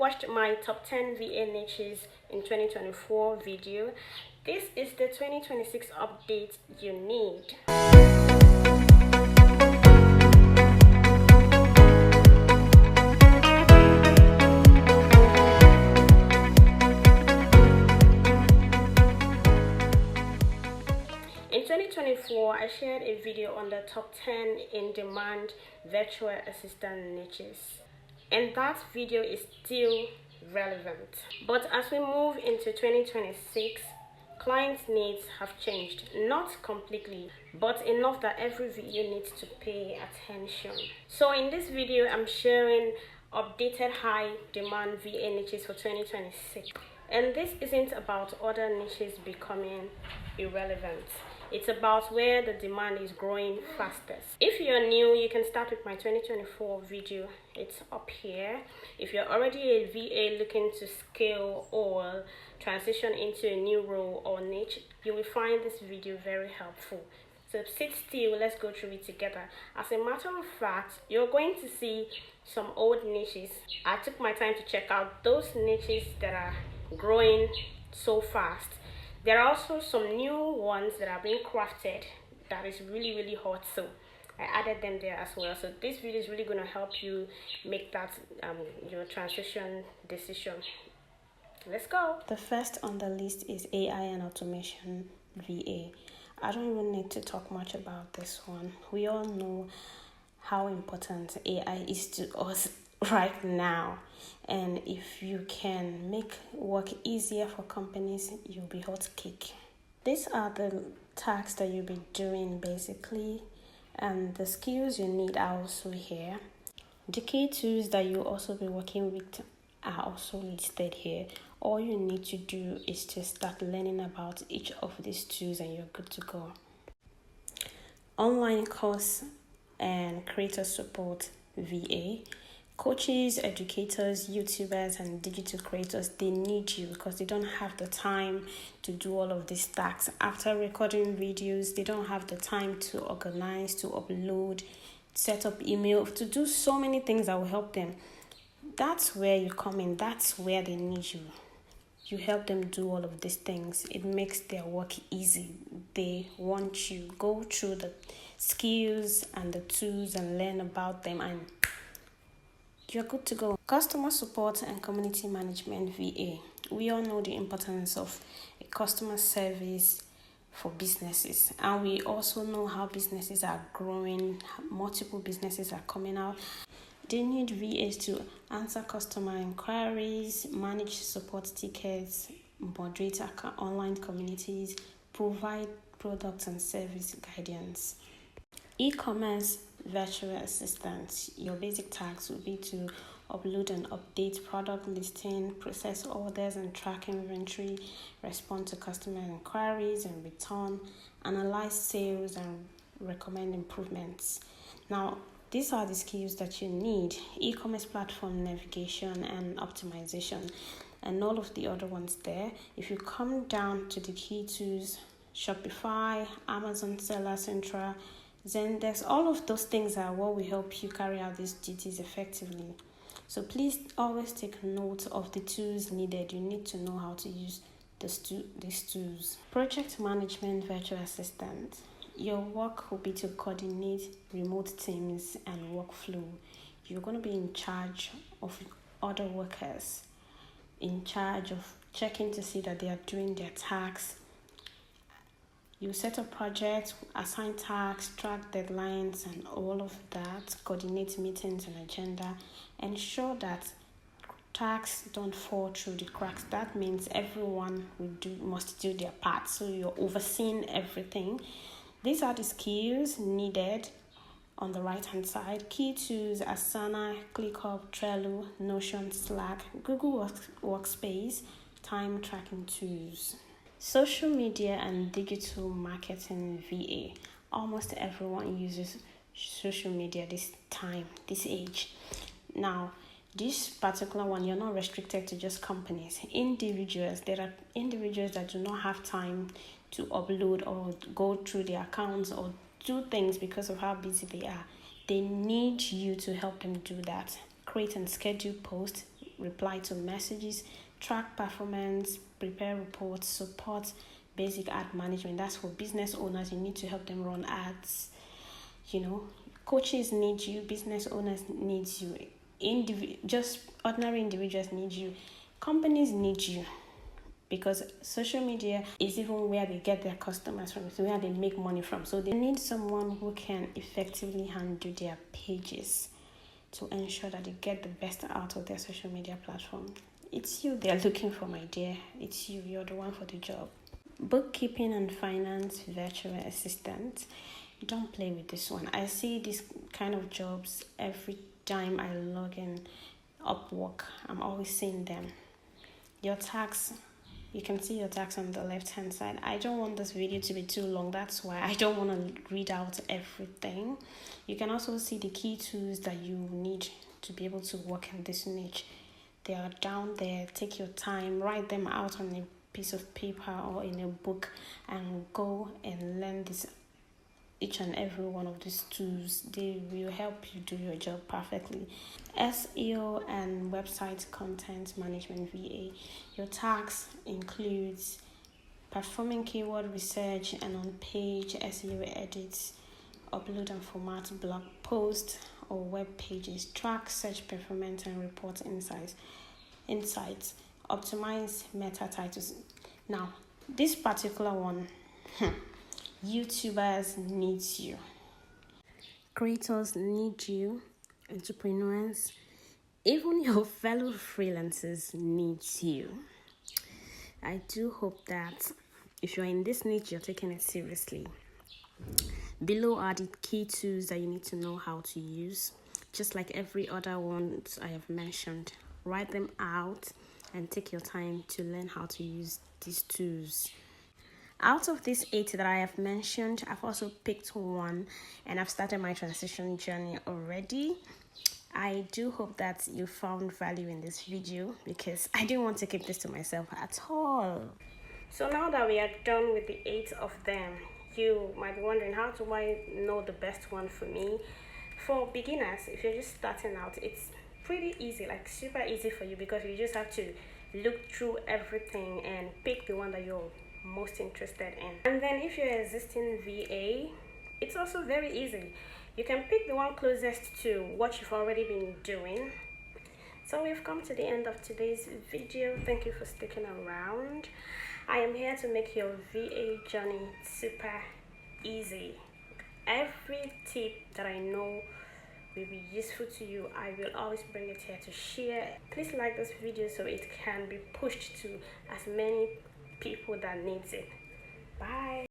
watched my top 10 VA niches in 2024 video, this is the 2026 update you need. In 2024, I shared a video on the top 10 in-demand virtual assistant niches, and that video is still relevant. But as we move into 2026, clients' needs have changed, not completely, but enough that every VA needs to pay attention. So in this video, I'm sharing updated high demand VA niches for 2026. And this isn't about other niches becoming irrelevant. It's about where the demand is growing fastest. If you're new, you can start with my 2024 video. It's up here. If you're already a VA looking to scale or transition into a new role or niche, you will find this video very helpful. So sit still, let's go through it together. As a matter of fact, you're going to see some old niches. I took my time to check out those niches that are growing so fast. There are also some new ones that are being crafted that is really hot, so I added them there as well. So this video is really going to help you make that your transition decision. Let's go. The first on the list is AI and automation VA. I don't even need to talk much about this one. We all know how important AI is to us right now, and if you can make work easier for companies, you'll be hot cake. These are the tasks that you'll be doing basically, and the skills you need are also here. The key tools that you'll also be working with are also listed here. All you need to do is to start learning about each of these tools and you're good to go. Online course and creator support VA. Coaches, educators, YouTubers, and digital creators, they need you because they don't have the time to do all of these tasks. After recording videos, they don't have the time to organize, to upload, set up email, to do so many things that will help them. That's where you come in. That's where they need you. You help them do all of these things. It makes their work easy. They want you. Go through the skills and the tools and learn about them, and you're good to go. Customer support and community management VA. We all know the importance of a customer service for businesses, and we also know how businesses are growing. Multiple businesses are coming out. They need VAs to answer customer inquiries, manage support tickets, moderate online communities, provide products and service guidance. E-commerce virtual assistants. Your basic tasks will be to upload and update product listing, process orders and track inventory, respond to customer inquiries and return, analyze sales and recommend improvements. Now, these are the skills that you need: e-commerce platform navigation and optimization, and all of the other ones there. If you come down to the key tools, Shopify, Amazon Seller Central, Zendesk, all of those things are what will help you carry out these duties effectively. So please always take note of the tools needed. You need to know how to use these tools. Project management virtual assistant. Your work will be to coordinate remote teams and workflow. You're going to be in charge of other workers, in charge of checking to see that they are doing their tasks. You set up projects, assign tasks, track deadlines, and all of that. Coordinate meetings and agenda. Ensure that tasks don't fall through the cracks. That means everyone must do their part. So you're overseeing everything. These are the skills needed on the right-hand side. Key tools: Asana, ClickUp, Trello, Notion, Slack, Google Workspace, time tracking tools. Social media and digital marketing VA. Almost everyone uses social media this age. Now, this particular one, you're not restricted to just companies. Individuals, there are individuals that do not have time to upload or go through their accounts or do things because of how busy they are. They need you to help them do that. Create and schedule posts, reply to messages, track performance, prepare reports, support basic ad management. That's for business owners. You need to help them run ads. Coaches need you, business owners need you, just ordinary individuals need you, companies need you, because social media is even where they get their customers from, it's where they make money from. So they need someone who can effectively handle their pages to ensure that they get the best out of their social media platform. It's you they're looking for, my dear. It's you. You're the one for the job. Bookkeeping and finance virtual assistant. Don't play with this one. I see these kind of jobs every time I log in Upwork. I'm always seeing them. Your tax, you can see your tax on the left hand side. I don't want this video to be too long. That's why I don't want to read out everything. You can also see the key tools that you need to be able to work in this niche. They are down there. Take your time, write them out on a piece of paper or in a book, and go and learn this. Each and every one of these tools, they will help you do your job perfectly. SEO and website content management VA. Your tasks includes performing keyword research and on-page SEO edits, upload and format blog posts or web pages, track search performance and report insights, optimize meta titles. Now, this particular one, YouTubers need you. Creators need you. Entrepreneurs, even your fellow freelancers needs you. I do hope that if you're in this niche, you're taking it seriously. Below are the key tools that you need to know how to use. Just like every other one I have mentioned, write them out and take your time to learn how to use these tools. Out of these 8 that I have mentioned, I've also picked one and I've started my transition journey already. I do hope that you found value in this video, because I didn't want to keep this to myself at all. So now that we are done with the 8 of them, you might be wondering, how do I know the best one for me? For beginners, if you're just starting out, it's pretty easy, like super easy for you, because you just have to look through everything and pick the one that you're most interested in. And then if you're an existing VA, it's also very easy. You can pick the one closest to what you've already been doing. So we've come to the end of today's video. Thank you for sticking around. I am here to make your VA journey super easy. Every tip that I know will be useful to you, I will always bring it here to share. Please like this video so it can be pushed to as many people that needs it. Bye.